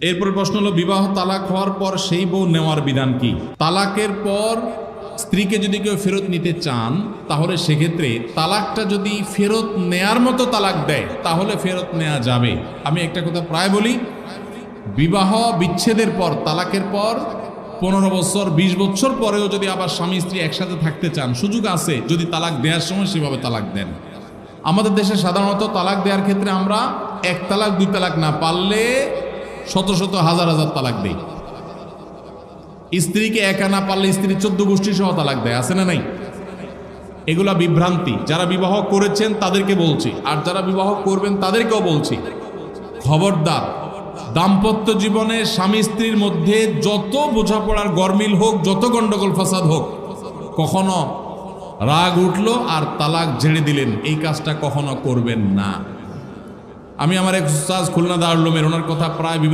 এরপর প্রশ্ন হলো, বিবাহ তালাক হওয়ার পর সেই বউ নেওয়ার বিধান কি? তালাকের পর স্ত্রীকে যদি কেউ ফেরত নিতে চান, তাহলে সেক্ষেত্রে তালাকটা যদি ফেরত নেয়ার মতো তালাক দেয় তাহলে ফেরত নেওয়া যাবে। আমি একটা কথা প্রায় বলি, বিবাহ বিচ্ছেদের পর, তালাকের পর 15 বছর 20 বছর পরেও যদি আবার স্বামী স্ত্রী একসাথে থাকতে চান, সুযোগ আছে যদি তালাক দেওয়ার সময় সেভাবে তালাক দেন। আমাদের দেশে সাধারণত তালাক দেওয়ার ক্ষেত্রে আমরা 1 তালাক 2 তালাক না, পারলে শত শত হাজার হাজার তালাক দেই। স্ত্রীকে একা না পারলে স্ত্রী 14 গোষ্ঠী সহ তালাক দেয়, আছে না নাই? এগুলা বিভ্রান্তি। যারা বিবাহ করেছেন তাদেরকে বলছি, আর যারা বিবাহ করবেন তাদেরকেও বলছি, খবরদার, দাম্পত্য জীবনে স্বামী স্ত্রীর মধ্যে যত বোঝাপড়ার গরমিল হোক, যত গন্ডগোল ফাসাদ হোক, কখনো রাগ উঠলো আর তালাক ঝেড়ে দিলেন, এই কাজটা কখনো করবেন না। আমি আমার এক উস্তাদ খুলনা দারুল উলুমের, ওনার কথা প্রায় বিভিন্ন